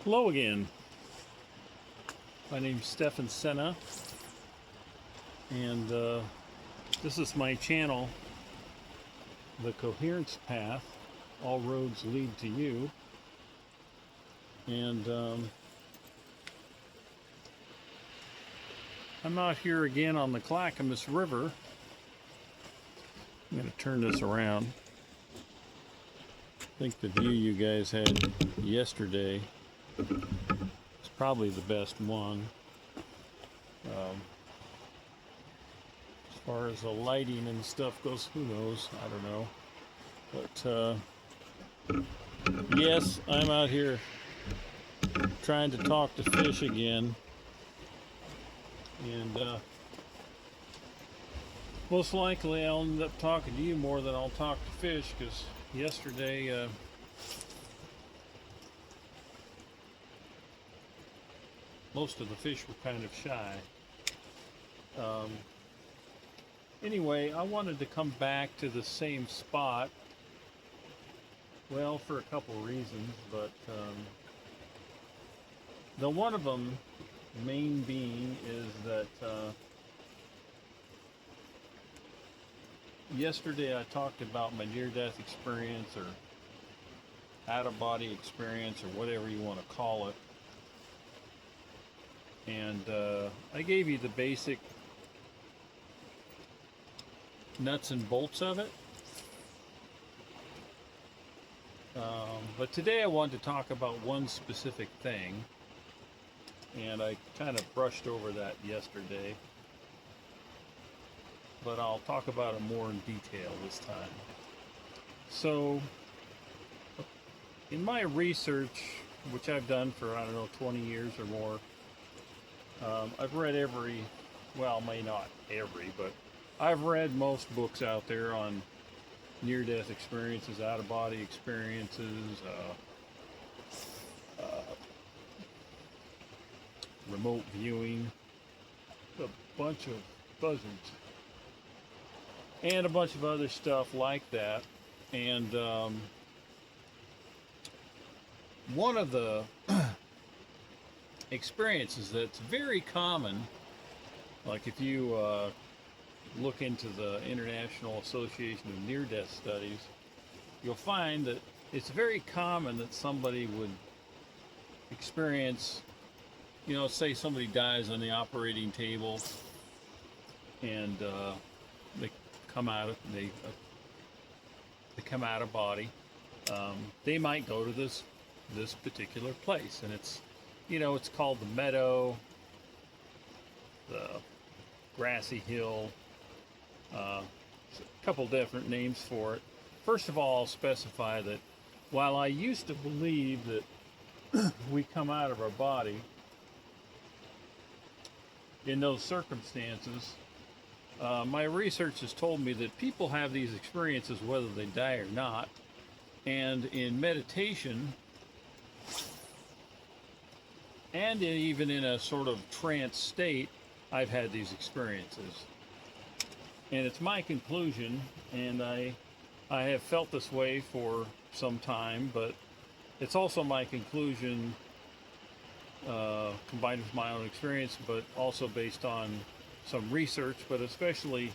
Hello again. My name's Stefan Senna, and this is my channel, The Coherence Path. All roads lead to you. And I'm out here again on the Clackamas River. I'm going to turn this around. I think the view you guys had yesterday is probably the best one. As far as the lighting and stuff goes, who knows? I don't know. But yes, I'm out here trying to talk to fish again. And most likely I'll end up talking to you more than I'll talk to fish, because yesterday most of the fish were kind of shy. Anyway, I wanted to come back to the same spot, well, for a couple reasons, but the one of them, main being, is that yesterday I talked about my near-death experience, or out-of-body experience, or whatever you want to call it. And I gave you the basic nuts and bolts of it. But today I wanted to talk about one specific thing, and I kind of brushed over that yesterday, but I'll talk about it more in detail this time. So, in my research, which I've done for, I don't know, 20 years or more, I've read may not every, but I've read most books out there on near-death experiences, out-of-body experiences, remote viewing, a bunch of buzzards, and a bunch of other stuff like that. And one of the experiences that's very common, like if you look into the International Association of Near-Death Studies, you'll find that it's very common that somebody would experience, say somebody dies on the operating table, and they come out of body. They might go to this particular place, and it's called the meadow, the grassy hill. A couple different names for it. First of all, I'll specify that while I used to believe that we come out of our body in those circumstances, my research has told me that people have these experiences whether they die or not. And in meditation, and even in a sort of trance state, I've had these experiences. And it's my conclusion, and I have felt this way for some time, but it's also my conclusion, combined with my own experience, but also based on some research, but especially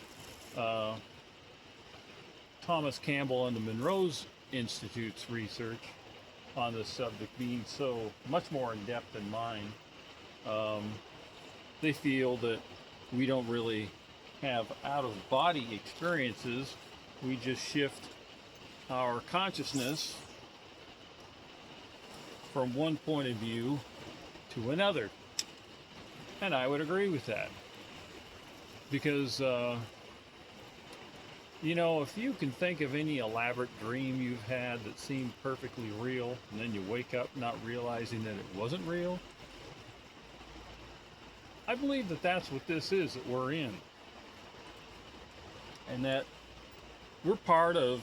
Thomas Campbell and the Monroe's Institute's research on this subject being so much more in depth than mine. They feel that we don't really have out-of-body experiences. We just shift our consciousness from one point of view to another. And I would agree with that. Because, if you can think of any elaborate dream you've had that seemed perfectly real, and then you wake up not realizing that it wasn't real, I believe that that's what this is that we're in. And that we're part of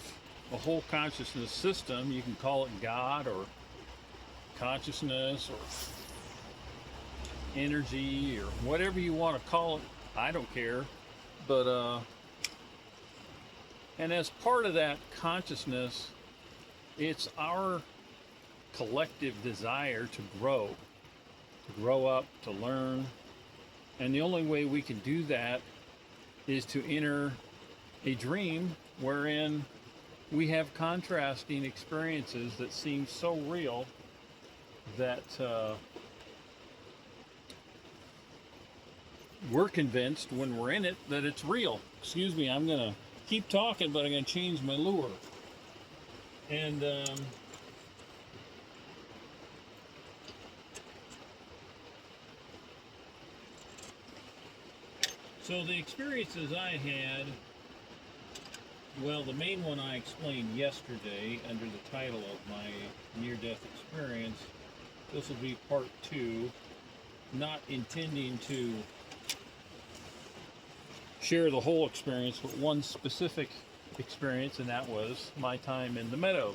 a whole consciousness system. You can call it God, or consciousness, or energy, or whatever you want to call it. I don't care. But and as part of that consciousness, it's our collective desire to grow up, to learn. And the only way we can do that is to enter a dream wherein we have contrasting experiences that seem so real that we're convinced when we're in it that it's real. Excuse me, I'm gonna keep talking, but I'm gonna change my lure. And so the experiences I had, well, the main one I explained yesterday under the title of my near-death experience. This will be part 2, not intending to share the whole experience, but one specific experience, and that was my time in the meadow.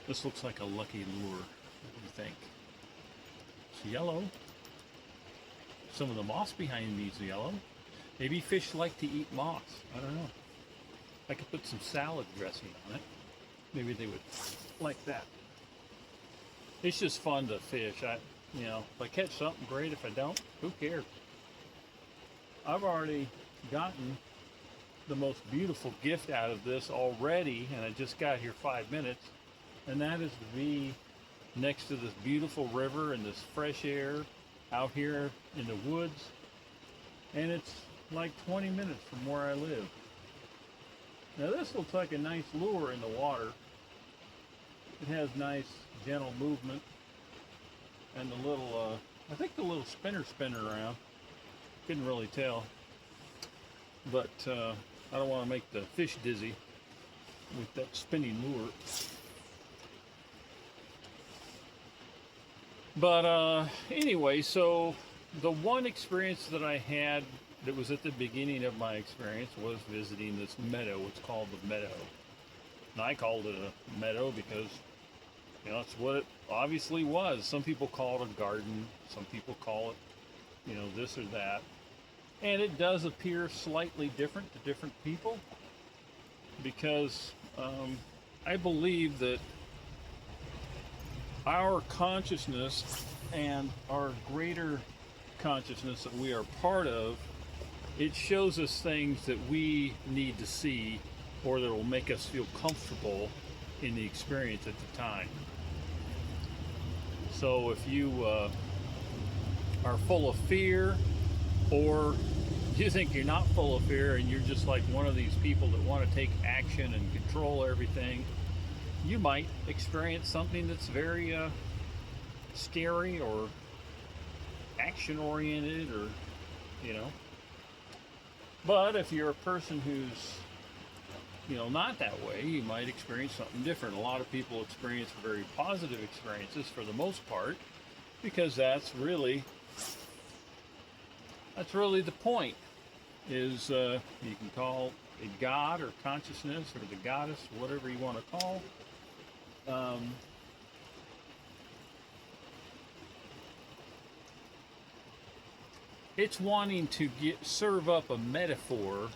This looks like a lucky lure. What do you think? It's yellow. Some of the moss behind me is yellow. Maybe fish like to eat moss. I don't know. I could put some salad dressing on it. Maybe they would like that. It's just fun to fish. If I catch something, great. If I don't, who cares? I've already gotten the most beautiful gift out of this already, and I just got here 5 minutes, and that is to be next to this beautiful river and this fresh air out here in the woods, and it's like 20 minutes from where I live. Now this looks like a nice lure in the water. It has nice gentle movement, and the little I think the little spinner around. Couldn't really tell, but I don't want to make the fish dizzy with that spinning lure. But anyway, so the one experience that I had that was at the beginning of my experience was visiting this meadow. It's called the meadow. And I called it a meadow because, that's what it obviously was. Some people call it a garden. Some people call it, this or that. And it does appear slightly different to different people because I believe that our consciousness and our greater consciousness that we are part of, it shows us things that we need to see or that will make us feel comfortable in the experience at the time. So if you are full of fear, or you think you're not full of fear and you're just like one of these people that want to take action and control everything, you might experience something that's very scary or action oriented, or but if you're a person who's not that way, you might experience something different. A lot of people experience very positive experiences for the most part, because that's really the point. Is you can call it God or consciousness or the goddess, whatever you want to call. It's wanting to serve up a metaphor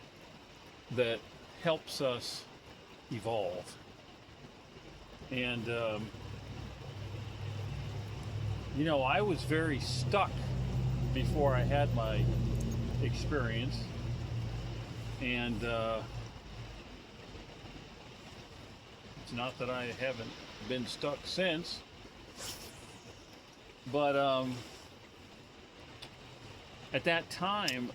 that helps us evolve. And I was very stuck before I had my experience, and it's not that I haven't been stuck since, but at that time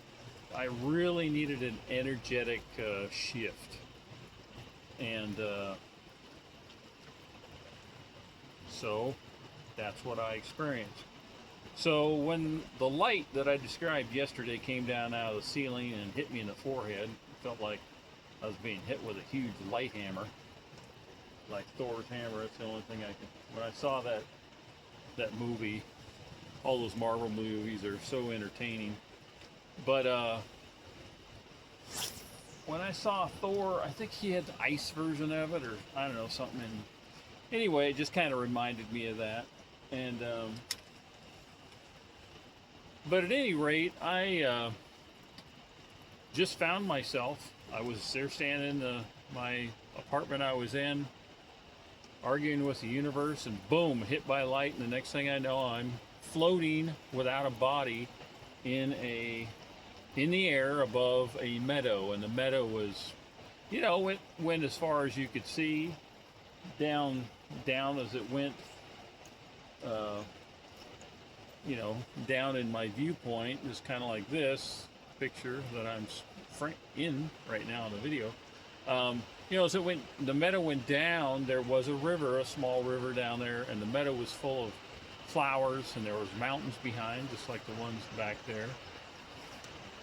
I really needed an energetic shift, and so that's what I experienced. So when the light that I described yesterday came down out of the ceiling and hit me in the forehead, it felt like I was being hit with a huge light hammer, like Thor's hammer. That's the only thing I could. When I saw that movie, all those Marvel movies are so entertaining. But when I saw Thor, I think he had the ice version of it, or I don't know, something. Anyway, it just kind of reminded me of that. And but at any rate, I just found myself. I was there standing in my apartment I was in, arguing with the universe, and boom, hit by light, and the next thing I know, I'm floating without a body in the air above a meadow, and the meadow was, went as far as you could see, down as it went, uh, down in my viewpoint, is kind of like this picture that I'm in right now in the video. As the meadow went down, there was a river, a small river down there, and the meadow was full of flowers, and there was mountains behind, just like the ones back there.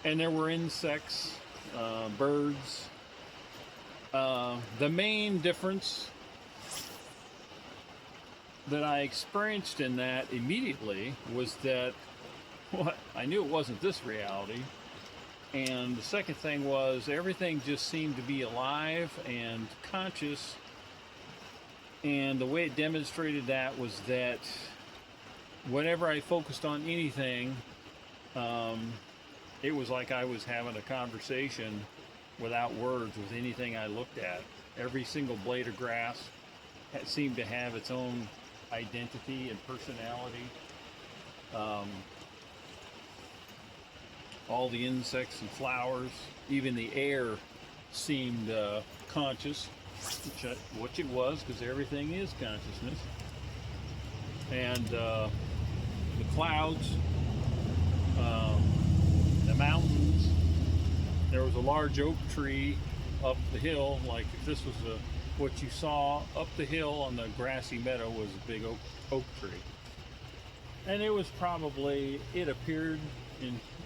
And there were insects, birds. The main difference that I experienced in that immediately was that I knew it wasn't this reality. And the second thing was everything just seemed to be alive and conscious. And the way it demonstrated that was that whenever I focused on anything, it was like I was having a conversation without words with anything I looked at. Every single blade of grass seemed to have its own identity and personality. All the insects and flowers, even the air seemed conscious, which it was, because everything is consciousness. And the clouds, the mountains. There was a large oak tree up the hill. Like if this was what you saw up the hill on the grassy meadow was a big oak tree. And it was probably, it appeared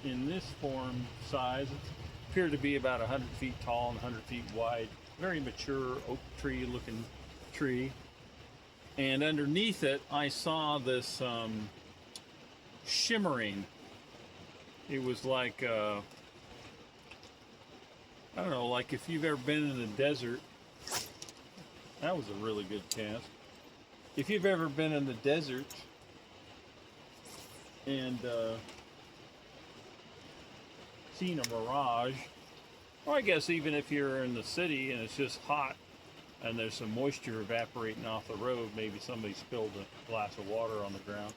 in this form size, it appeared to be about 100 feet tall and 100 feet wide. Very mature oak tree looking tree. And underneath it, I saw this shimmering. It was like, I don't know, like if you've ever been in the desert. That was a really good cast. If you've ever been in the desert and seen a mirage, or I guess even if you're in the city and it's just hot and there's some moisture evaporating off the road, maybe somebody spilled a glass of water on the ground,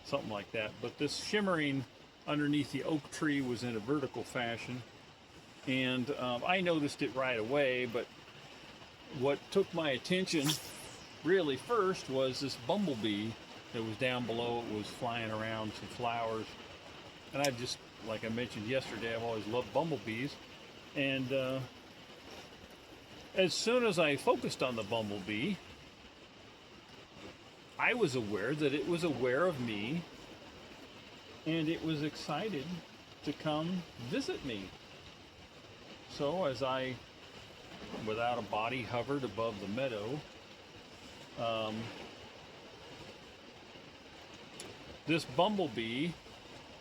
something like that. But this shimmering underneath the oak tree was in a vertical fashion, and I noticed it right away. But what took my attention really first was this bumblebee that was down below. It was flying around some flowers, and I just, like I mentioned yesterday, I've always loved bumblebees. And as soon as I focused on the bumblebee, I was aware that it was aware of me, and it was excited to come visit me. So as I, without a body, hovered above the meadow, this bumblebee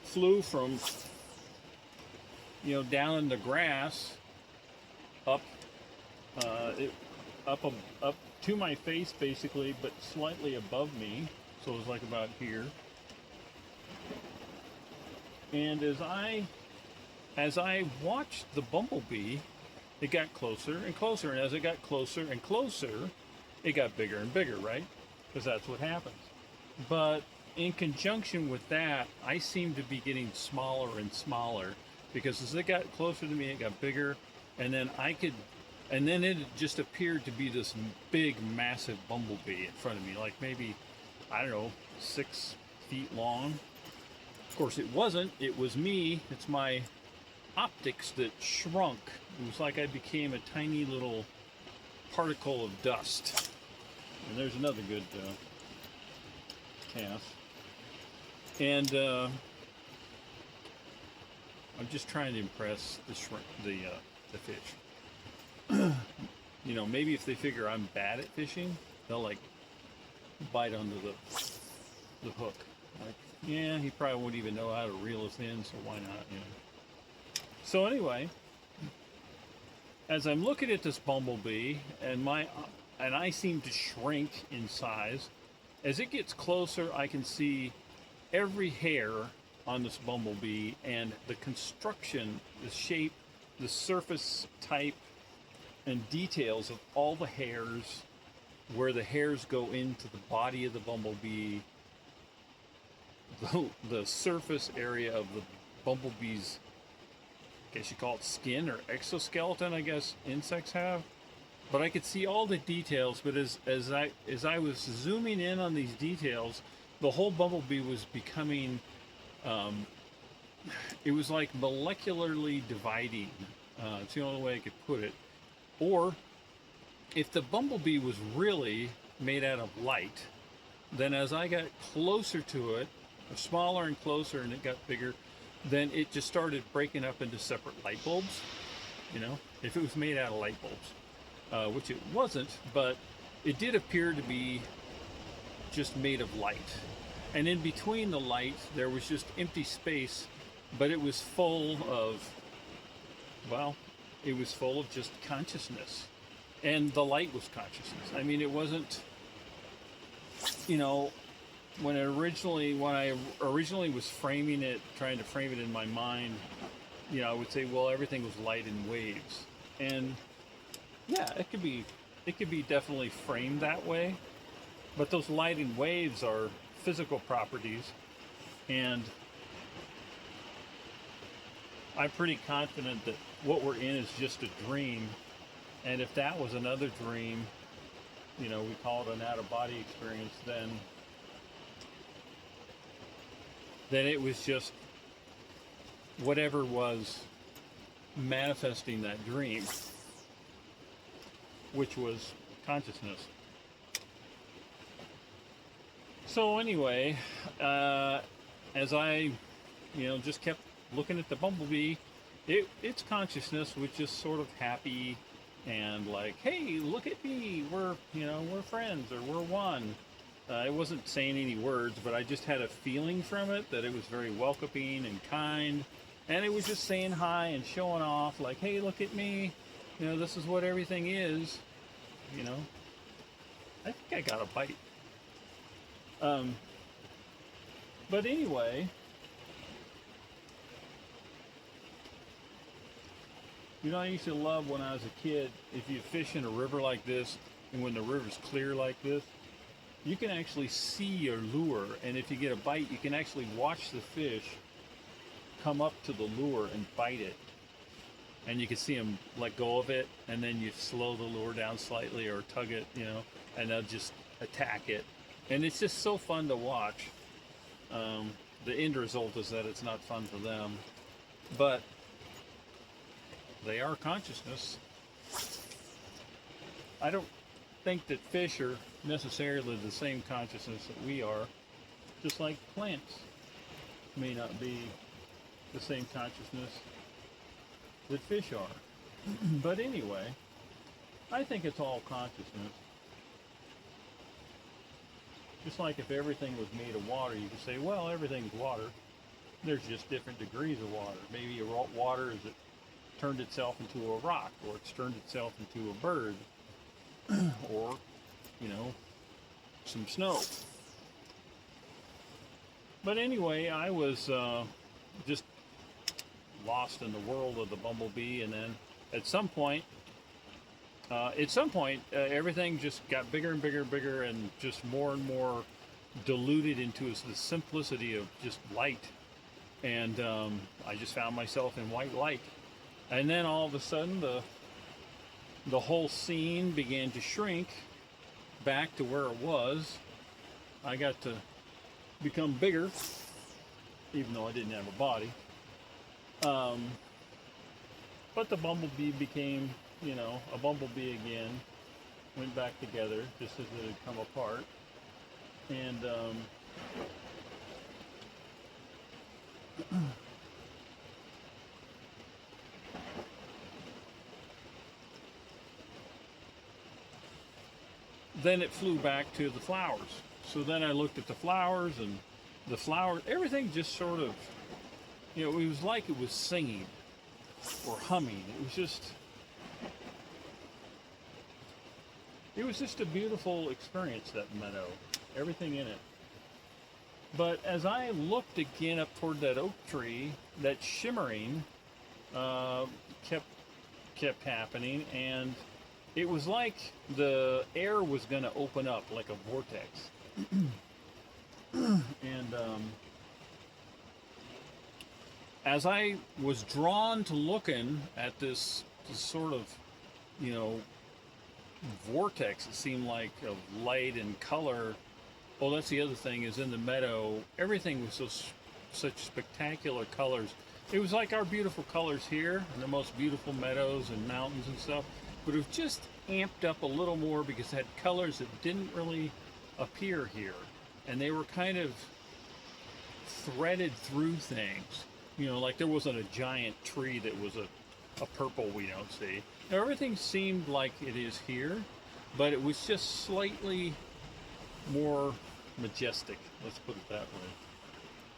flew from, down in the grass up up to my face basically, but slightly above me, so it was like about here. And as I watched the bumblebee, it got closer and closer, and as it got closer and closer, it got bigger and bigger, right? Because that's what happens. But in conjunction with that, I seemed to be getting smaller and smaller, because as it got closer to me, it got bigger, and then it just appeared to be this big, massive bumblebee in front of me, like maybe, I don't know, 6 feet long. Of course, it wasn't. It was me. It's my optics that shrunk. It was like I became a tiny little particle of dust. And there's another good cast. And I'm just trying to impress the fish. Maybe if they figure I'm bad at fishing, they'll like bite onto the hook. Like, yeah, he probably wouldn't even know how to reel us in, so why not? So anyway, as I'm looking at this bumblebee, and I seem to shrink in size, as it gets closer, I can see every hair on this bumblebee, and the construction, the shape, the surface type, and details of all the hairs where the hairs go into the body of the bumblebee, the surface area of the bumblebee's, I guess you call it skin or exoskeleton, I guess insects have. But I could see all the details. But as I was zooming in on these details, the whole bumblebee was becoming, it was like molecularly dividing. It's the only way I could put it. Or if the bumblebee was really made out of light, then as I got closer to it, smaller and closer, and it got bigger, then it just started breaking up into separate light bulbs. You know, if it was made out of light bulbs, which it wasn't, but it did appear to be just made of light. And in between the light, there was just empty space, but it was full of, well, it was full of just consciousness. And the light was consciousness. I mean, it wasn't, you know, when I originally was framing it, trying to frame it in my mind, you know, I would say, well, everything was light and waves. And yeah, it could be definitely framed that way. But those light and waves are physical properties, and I'm pretty confident that what we're in is just a dream. And if that was another dream, you know, we call it an out-of-body experience, then it was just whatever was manifesting that dream, which was consciousness. So anyway, as I, you know, just kept looking at the bumblebee, its consciousness was just sort of happy and like, hey, look at me, we're friends, or we're one. It wasn't saying any words, but I just had a feeling from it that it was very welcoming and kind, and it was just saying hi and showing off, like, hey, look at me, you know, this is what everything is, you know. I think I got a bite. But anyway, you know, I used to love when I was a kid, if you fish in a river like this, and when the river's clear like this, you can actually see your lure, and if you get a bite, you can actually watch the fish come up to the lure and bite it. And you can see them let go of it, and then you slow the lure down slightly or tug it, you know, and they'll just attack it. And it's just so fun to watch. The end result is that it's not fun for them, but they are consciousness. I don't think that fish are necessarily the same consciousness that we are, just like plants may not be the same consciousness that fish are. But anyway, I think it's all consciousness. Just like if everything was made of water, you could say, well, everything's water. There's just different degrees of water. Maybe water is it turned itself into a rock, or it's turned itself into a bird, or, you know, some snow. But anyway, I was just lost in the world of the bumblebee, and then at some point, everything just got bigger and bigger and bigger, and just more and more diluted into the simplicity of just light. And I just found myself in white light. And then all of a sudden, the whole scene began to shrink back to where it was. I got to become bigger, even though I didn't have a body. But the bumblebee became, you know, a bumblebee again, went back together just as it had come apart. And then it flew back to the flowers. So then I looked at the flowers, and the flowers, everything just sort of, you know, it was like it was singing or humming. It was just a beautiful experience, that meadow, everything in it. But as I looked again up toward that oak tree, that shimmering kept happening, and it was like the air was going to open up like a vortex. And as I was drawn to looking at this sort of, you know, vortex, it seemed like, of light and color. Well, that's the other thing, is in the meadow, everything was such spectacular colors. It was like our beautiful colors here, and the most beautiful meadows and mountains and stuff, but it was just amped up a little more because it had colors that didn't really appear here. And they were kind of threaded through things. You know, like there wasn't a giant tree that was a purple we don't see. Now, everything seemed like it is here, but it was just slightly more majestic, let's put it that way.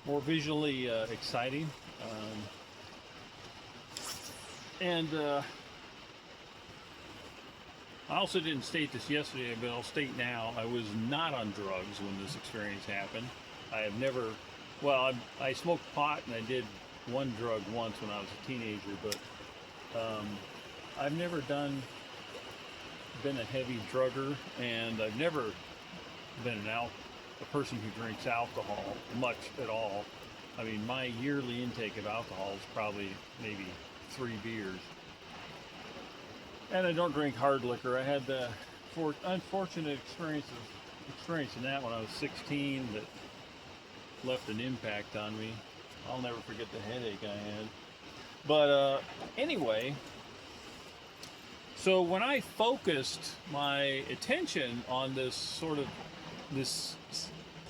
More visually exciting. And I also didn't state this yesterday, but I'll state now, I was not on drugs when this experience happened. I have never, well, I smoked pot and I did one drug once when I was a teenager, but I've never been a heavy drugger, and I've never been a person who drinks alcohol much at all. I mean, my yearly intake of alcohol is probably maybe 3 beers. And I don't drink hard liquor. I had the unfortunate experience in that when I was 16 that left an impact on me. I'll never forget the headache I had. But anyway, so when I focused my attention on this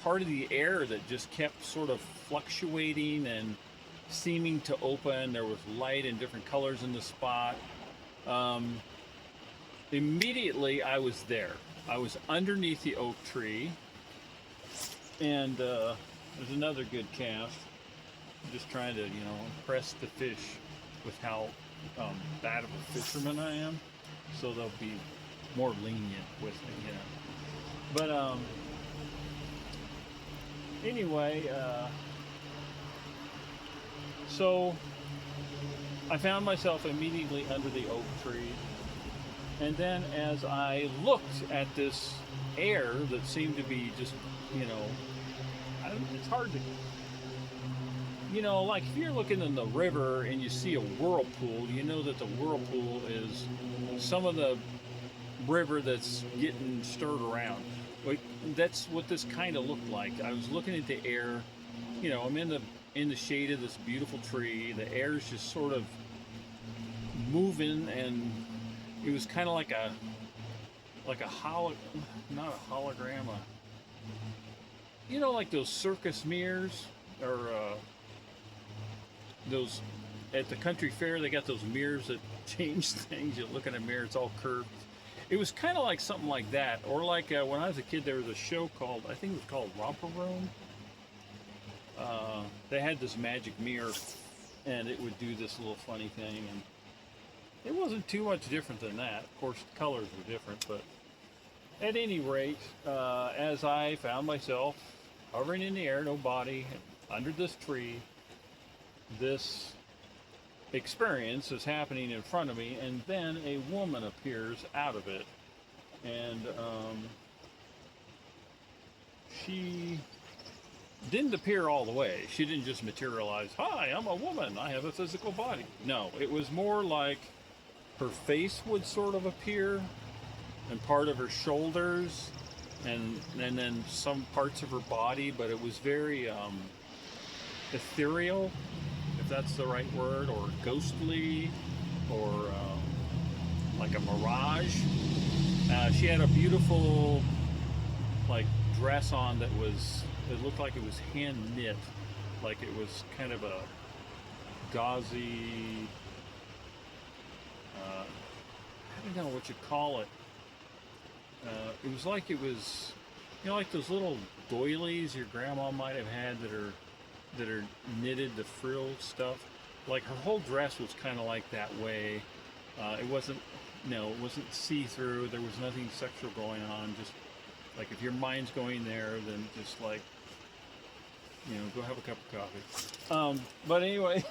part of the air that just kept sort of fluctuating and seeming to open, there was light in different colors in the spot. Immediately I was there. I was underneath the oak tree, and there's another good cast. I'm just trying to, impress the fish with how bad of a fisherman I am, so they'll be more lenient with me, But anyway, so I found myself immediately under the oak tree, and then as I looked at this air that seemed to be just, it's hard to, like if you're looking in the river and you see a whirlpool, you know that the whirlpool is some of the river that's getting stirred around. Like, that's what this kind of looked like. I was looking at the air, I'm in the shade of this beautiful tree. The air is just sort of moving, and it was kind of like a not a hologram, like those circus mirrors, or those at the country fair. They got those mirrors that change things. You look in a mirror, it's all curved. It was kind of like something like that, or like when I was a kid, there was a show called, I think it was called Romper Room. They had this magic mirror, and it would do this little funny thing, and it wasn't too much different than that. Of course, the colors were different, but at any rate, as I found myself hovering in the air, no body, under this tree, this experience is happening in front of me, and then a woman appears out of it, and she didn't appear all the way. She didn't just materialize, "Hi, I'm a woman, I have a physical body." No, it was more like her face would sort of appear, and part of her shoulders, and then some parts of her body, but it was very ethereal, if that's the right word, or ghostly, or like a mirage. She had a beautiful dress on that it looked like it was hand knit, like it was kind of a gauzy, I don't know what you call it. It was like like those little doilies your grandma might have had that are knitted, the frill stuff. Like her whole dress was kind of like that way. It wasn't see-through. There was nothing sexual going on. Just like, if your mind's going there, then just go have a cup of coffee. But anyway,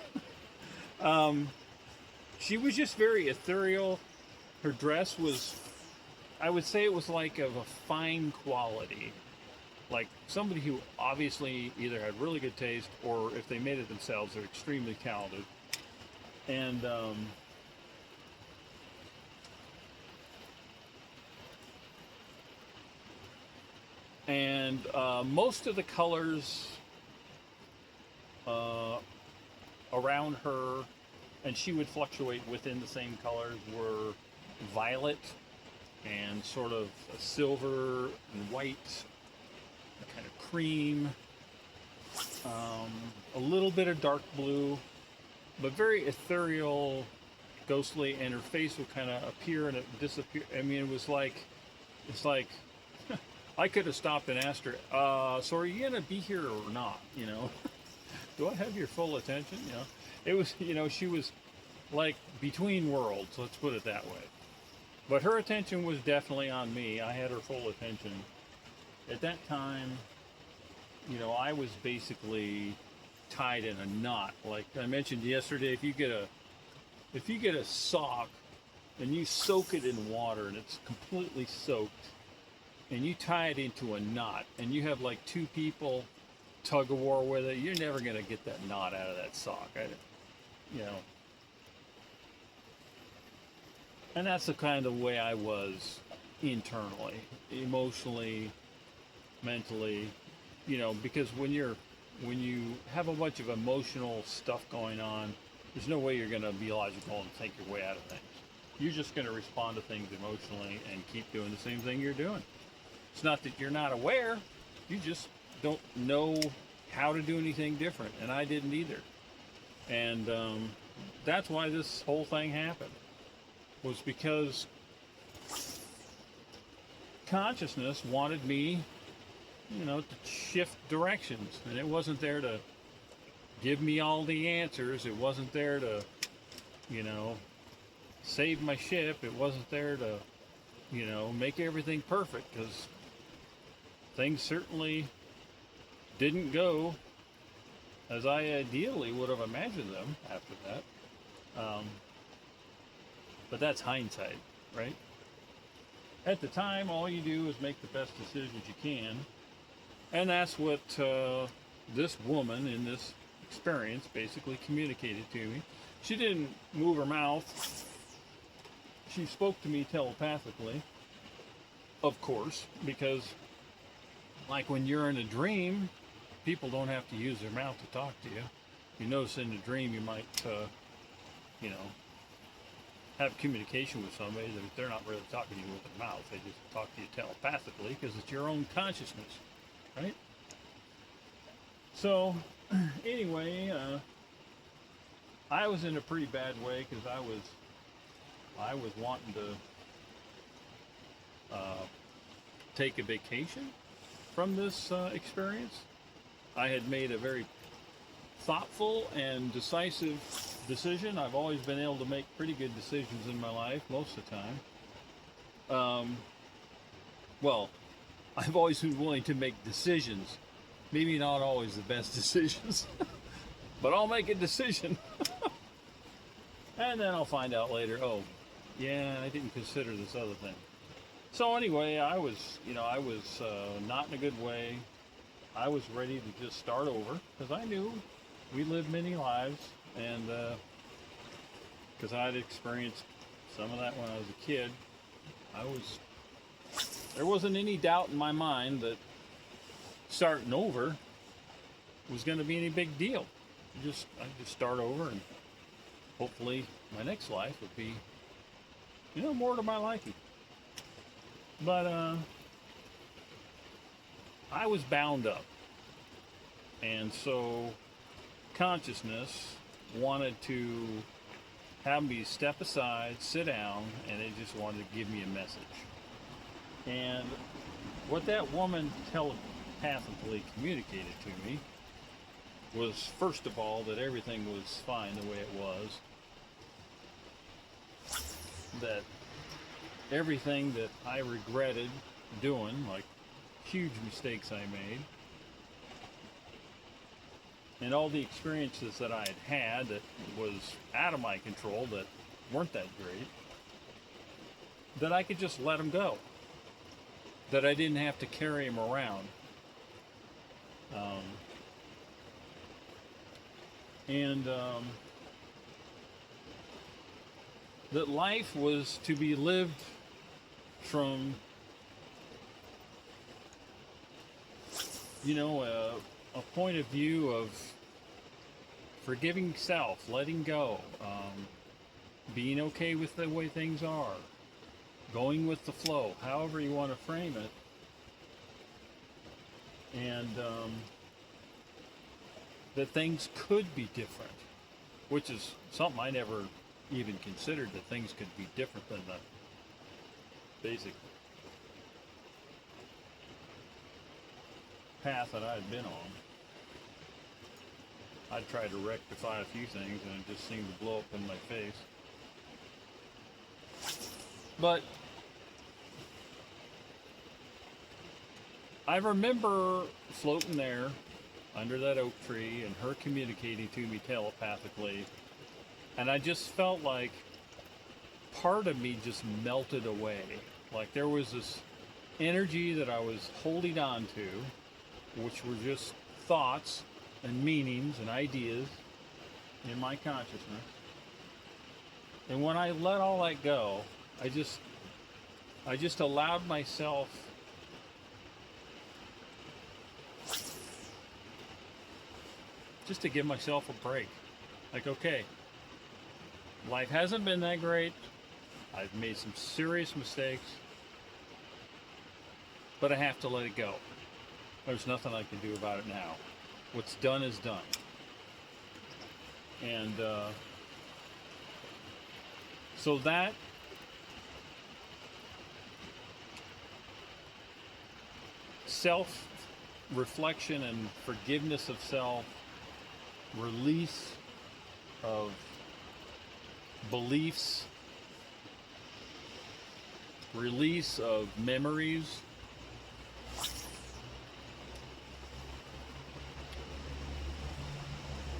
she was just very ethereal, Her dress was, I would say it was like of a fine quality. Like somebody who obviously either had really good taste or if they made it themselves, they're extremely talented. And most of the colors uh, around her, and she would fluctuate within the same colors, were violet and sort of a silver and white, a kind of cream, a little bit of dark blue, but very ethereal, ghostly, and her face would kind of appear and it disappear. I mean, it's like I could have stopped and asked her, so are you gonna be here or not? You know, do I have your full attention? You know, it was, you know, she was like between worlds, let's put it that way. But her attention was definitely on me. I had her full attention. At that time, you know, I was basically tied in a knot. Like I mentioned yesterday, if you get a sock and you soak it in water and it's completely soaked and you tie it into a knot and you have like two people tug of war with it, you're never going to get that knot out of that sock. You know. And that's the kind of way I was internally, emotionally, mentally, you know, because when you have a bunch of emotional stuff going on, there's no way you're going to be logical and think your way out of things. You're just going to respond to things emotionally and keep doing the same thing you're doing. It's not that you're not aware, you just don't know how to do anything different, and I didn't either. And that's why this whole thing happened, was because consciousness wanted me, you know, to shift directions, and it wasn't there to give me all the answers. It wasn't there to, you know, save my ship. It wasn't there to, you know, make everything perfect, because things certainly didn't go as I ideally would have imagined them after that. But that's hindsight, right? At the time, all you do is make the best decisions you can. And that's what this woman in this experience basically communicated to me. She didn't move her mouth. She spoke to me telepathically, of course, because like when you're in a dream, people don't have to use their mouth to talk to you. You notice in a dream you might, you know, have communication with somebody that they're not really talking to you with their mouth. They just talk to you telepathically because it's your own consciousness, right? So, anyway, I was in a pretty bad way because I was wanting to take a vacation from this experience. I had made a very thoughtful and decisive decision. I've always been able to make pretty good decisions in my life most of the time. Well, I've always been willing to make decisions. Maybe not always the best decisions, but I'll make a decision. And then I'll find out later, oh, yeah, I didn't consider this other thing. So anyway, I was not in a good way. I was ready to just start over because I knew we lived many lives, and because I'd experienced some of that when I was a kid, there wasn't any doubt in my mind that starting over was going to be any big deal. I'd just start over, and hopefully my next life would be, you know, more to my liking. But I was bound up, and so consciousness wanted to have me step aside, sit down, and it just wanted to give me a message. And what that woman telepathically communicated to me was, first of all, that everything was fine the way it was, that everything that I regretted doing, like huge mistakes I made, and all the experiences that I had that was out of my control, that weren't that great, that I could just let them go, that I didn't have to carry them around. Um, and that life was to be lived from, a point of view of forgiving self, letting go, being okay with the way things are, going with the flow, however you want to frame it. And that things could be different, which is something I never even considered, that things could be different than the basic path that I'd been on. I tried to rectify a few things and it just seemed to blow up in my face. But I remember floating there under that oak tree and her communicating to me telepathically, and I just felt like part of me just melted away. Like there was this energy that I was holding on to, which were just thoughts and meanings and ideas in my consciousness. And when I let all that go, I just allowed myself just to give myself a break. Like, okay, life hasn't been that great. I've made some serious mistakes, but I have to let it go. There's nothing I can do about it now. What's done is done. And so that self-reflection and forgiveness of self, release of beliefs, release of memories,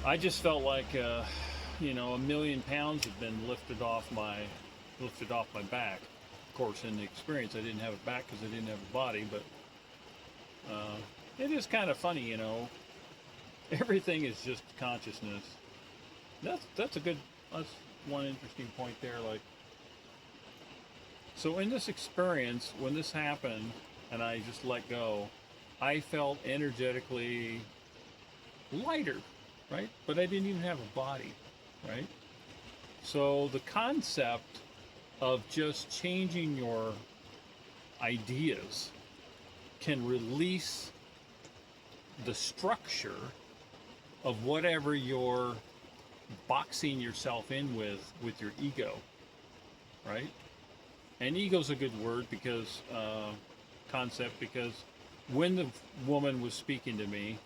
I just felt like a million pounds had been lifted off my back. Of course, in the experience, I didn't have a back because I didn't have a body, but it is kind of funny, everything is just consciousness. That's one interesting point there. Like, so in this experience, when this happened and I just let go, I felt energetically lighter, right? But I didn't even have a body, right? So the concept of just changing your ideas can release the structure of whatever you're boxing yourself in with your ego, right? And ego's a good word because concept, because when the woman was speaking to me,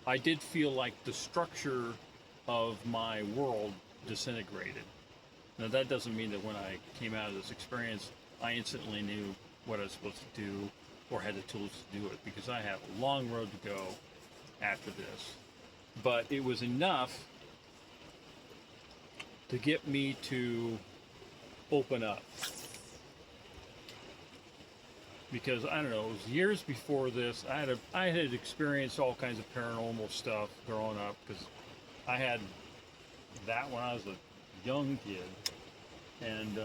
I did feel like the structure of my world disintegrated. Now that doesn't mean that when I came out of this experience, I instantly knew what I was supposed to do or had the tools to do it, because I have a long road to go after this. But it was enough to get me to open up. Because I don't know, it was years before this. I had experienced all kinds of paranormal stuff growing up, because I had that when I was a young kid, and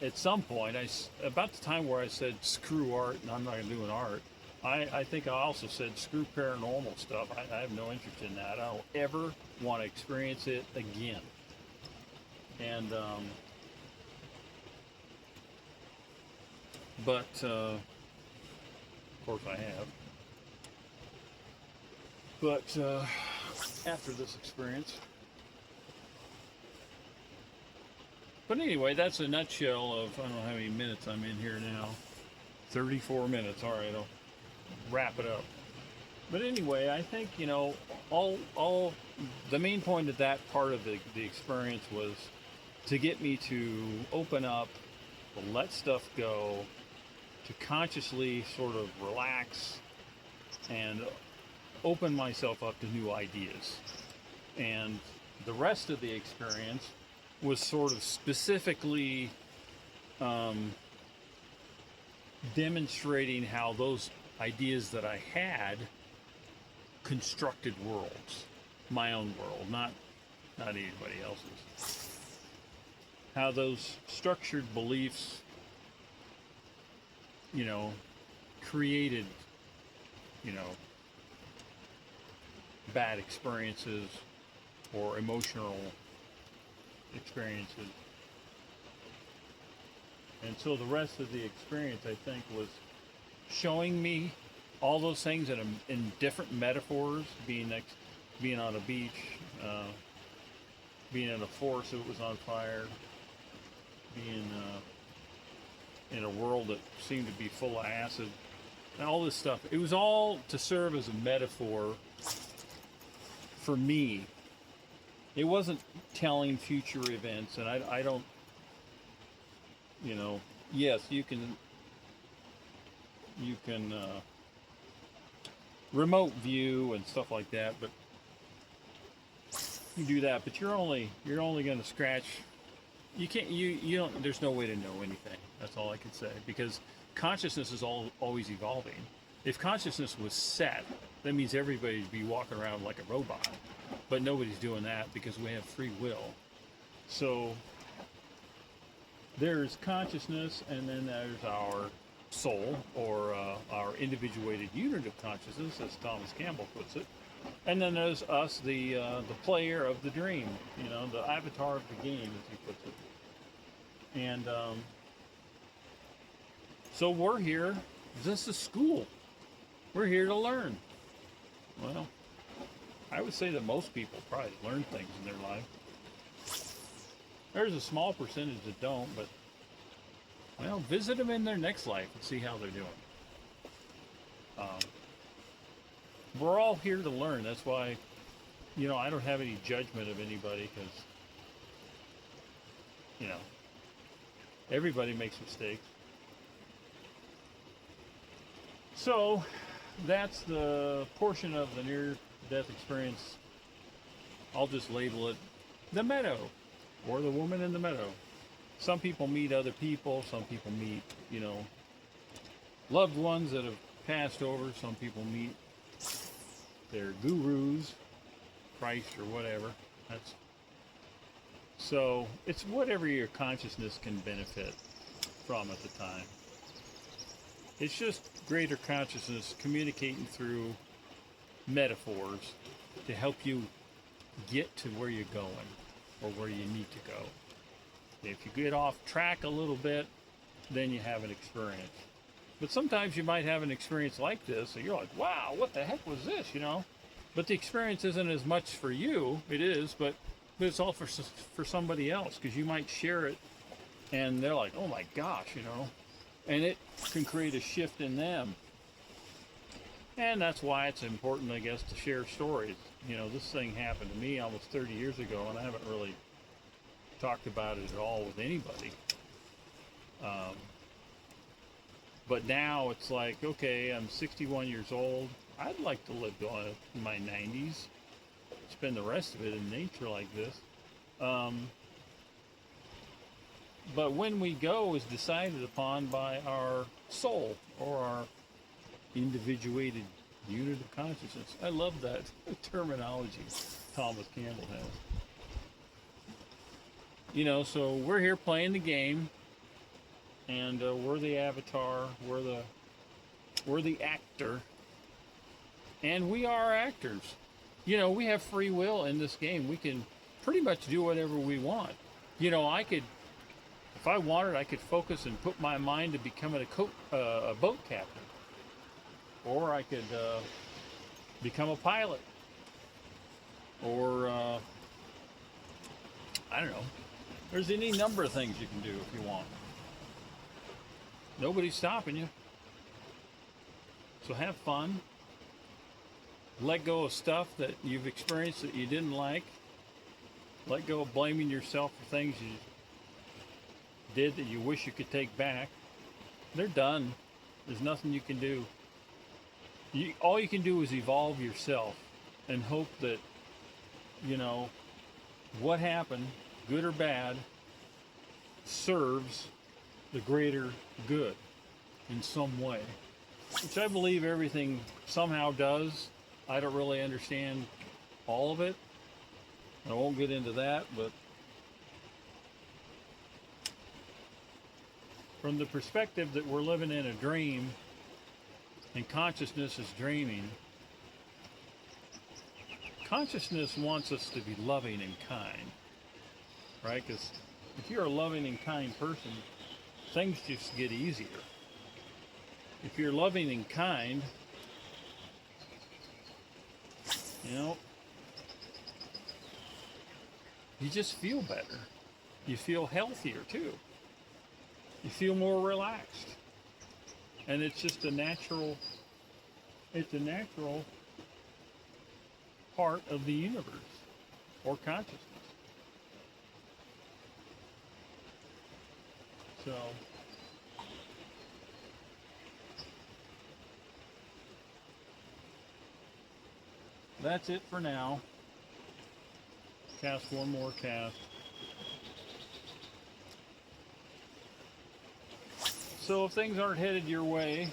at some point, about the time where I said screw art and I'm not going to do an art, I think I also said screw paranormal stuff. I have no interest in that. I don't ever want to experience it again. And but of course I have. But after this experience. But anyway, that's a nutshell of, I don't know how many minutes I'm in here now. 34 minutes. All right, I'll wrap it up. But anyway, I think, all the main point of that part of the experience was to get me to open up, to let stuff go, to consciously sort of relax and open myself up to new ideas. And the rest of the experience was sort of specifically um, demonstrating how those ideas that I had constructed worlds, my own world, not anybody else's. How those structured beliefs, you know, created, you know, bad experiences or emotional experiences. And so the rest of the experience, I think, was showing me all those things in different metaphors, being on a beach, uh, being in a forest that was on fire, being in a world that seemed to be full of acid, and all this stuff. It was all to serve as a metaphor for me. It wasn't telling future events, and I don't, you know, yes, you can remote view and stuff like that, but you do that, but you're only going to scratch. You can't, you don't, there's no way to know anything. That's all I can say, because consciousness is always evolving. If consciousness was set, that means everybody'd be walking around like a robot, but nobody's doing that because we have free will. So there's consciousness, and then there's our soul, or our individuated unit of consciousness, as Thomas Campbell puts it. And then there's us, the player of the dream, the avatar of the game, as he puts it. And so we're here. This is school. We're here to learn. Well, I would say that most people probably learn things in their life. There's a small percentage that don't, but well, visit them in their next life and see how they're doing. We're all here to learn. That's why, I don't have any judgment of anybody, because, everybody makes mistakes. So that's the portion of the near-death experience. I'll just label it the meadow, or the woman in the meadow. Some people meet other people. Some people meet, loved ones that have passed over. Some people meet their gurus, Christ or whatever. So it's whatever your consciousness can benefit from at the time. It's just greater consciousness communicating through metaphors to help you get to where you're going, or where you need to go. If you get off track a little bit, then you have an experience. But sometimes you might have an experience like this, and you're like, wow, what the heck was this, But the experience isn't as much for you. It is, but it's all for somebody else, because you might share it, and they're like, oh my gosh, And it can create a shift in them. And that's why it's important, I guess, to share stories. This thing happened to me almost 30 years ago, and I haven't really talked about it at all with anybody. But now it's like, okay, I'm 61 years old. I'd like to live in my 90s, spend the rest of it in nature like this. But when we go is decided upon by our soul, or our individuated unit of consciousness. I love that terminology Thomas Campbell has. So we're here playing the game, and we're the avatar, we're the actor, and we are actors. We have free will in this game. We can pretty much do whatever we want. I could, if I wanted, I could focus and put my mind to becoming a boat captain, or I could become a pilot, or I don't know. There's any number of things you can do if you want. Nobody's stopping you. So have fun. Let go of stuff that you've experienced that you didn't like. Let go of blaming yourself for things you did that you wish you could take back. They're done. There's nothing you can do. All you can do is evolve yourself, and hope that, what happened, good or bad, serves the greater good in some way, which I believe everything somehow does. I don't really understand all of it. I won't get into that, but from the perspective that we're living in a dream and consciousness is dreaming, consciousness wants us to be loving and kind, right? Because if you're a loving and kind person, things just get easier. If you're loving and kind, you know, you just feel better. You feel healthier too. You feel more relaxed. And it's just a natural part of the universe or consciousness. So that's it for now. Cast one more cast. So if things aren't headed your way,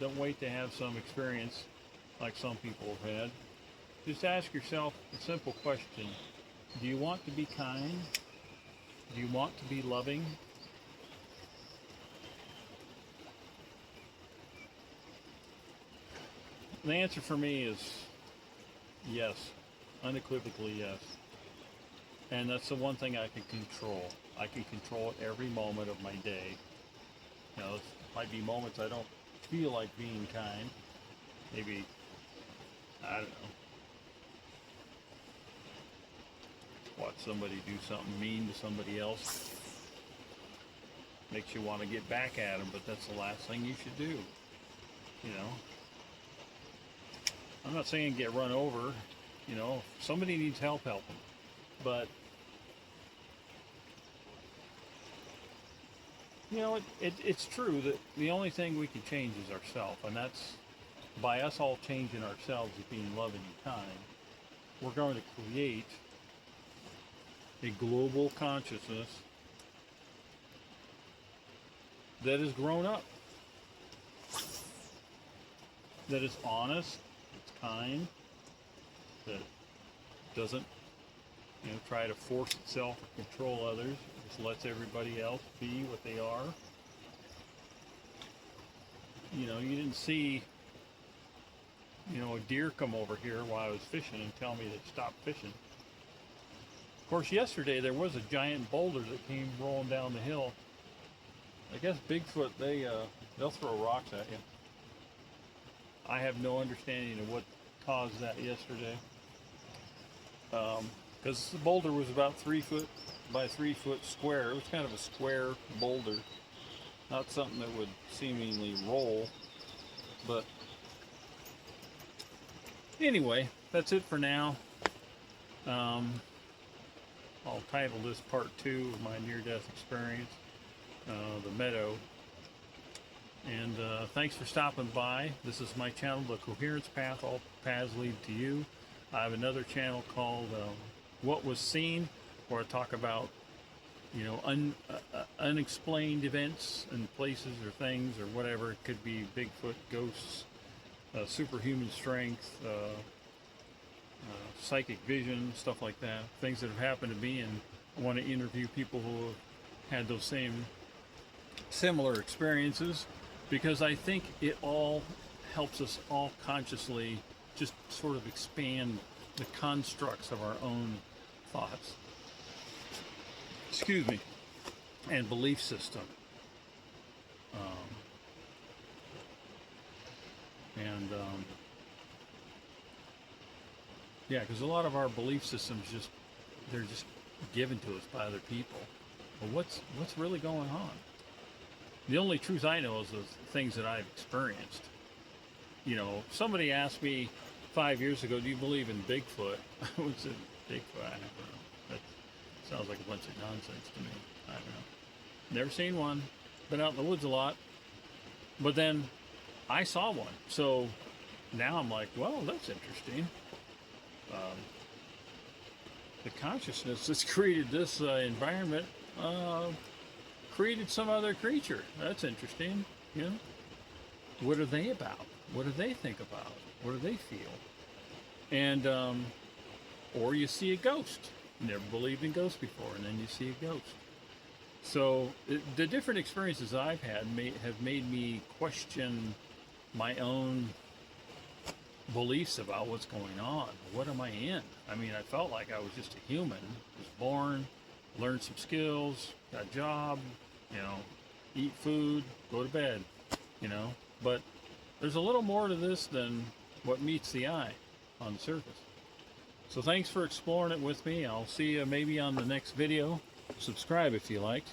don't wait to have some experience like some people have had. Just ask yourself a simple question. Do you want to be kind? Do you want to be loving? The answer for me is yes, unequivocally yes. And that's the one thing I can control. I can control it every moment of my day. You know, there might be moments I don't feel like being kind. Maybe, I don't know, watch somebody do something mean to somebody else. Makes you want to get back at them, but that's the last thing you should do. You know, I'm not saying get run over. You know, if somebody needs help, help them. But you know, it's true that the only thing we can change is ourselves, and that's by us all changing ourselves as being loving and kind. We're going to create a global consciousness that is grown up, that is honest, that's kind, that doesn't, you know, try to force itself or control others. Just lets everybody else be what they are. You know, you didn't see, you know, a deer come over here while I was fishing and tell me to stop fishing. Of course, yesterday there was a giant boulder that came rolling down the hill. I guess Bigfoot, they'll throw rocks at you. I have no understanding of what caused that yesterday. Because the boulder was about 3 foot by 3 foot square. It was kind of a square boulder, not something that would seemingly roll. But anyway, that's it for now. I'll title this part 2 of my near-death experience, the meadow. And thanks for stopping by. This is my channel, The Coherence Path. All paths lead to you. I have another channel called What Was Seen, where I talk about, you know, unexplained events and places or things or whatever. It could be Bigfoot, ghosts, superhuman strength, psychic vision, stuff like that. Things that have happened to me, and I want to interview people who have had those similar experiences, because I think it all helps us all consciously just sort of expand the constructs of our own thoughts, excuse me, and belief system. Yeah, because a lot of our belief systems they're just given to us by other people. But what's really going on? The only truth I know is the things that I've experienced. You know, somebody asked me 5 years ago, do you believe in Bigfoot? I would say, Bigfoot, I don't know. That sounds like a bunch of nonsense to me. I don't know. Never seen one. Been out in the woods a lot. But then I saw one. So now I'm like, well, that's interesting. the consciousness that's created this environment created some other creature. That's interesting. You know, what are they about? What do they think about? What do they feel? And or you see a ghost. Never believed in ghosts before, and then you see a ghost. So the different experiences I've had have made me question my own beliefs about what's going on. What am I in? I mean, I felt like I was just a human, was born, learned some skills, got a job, you know, eat food, go to bed, you know. But there's a little more to this than what meets the eye on the surface. So thanks for exploring it with me. I'll see you maybe on the next video. Subscribe if you liked.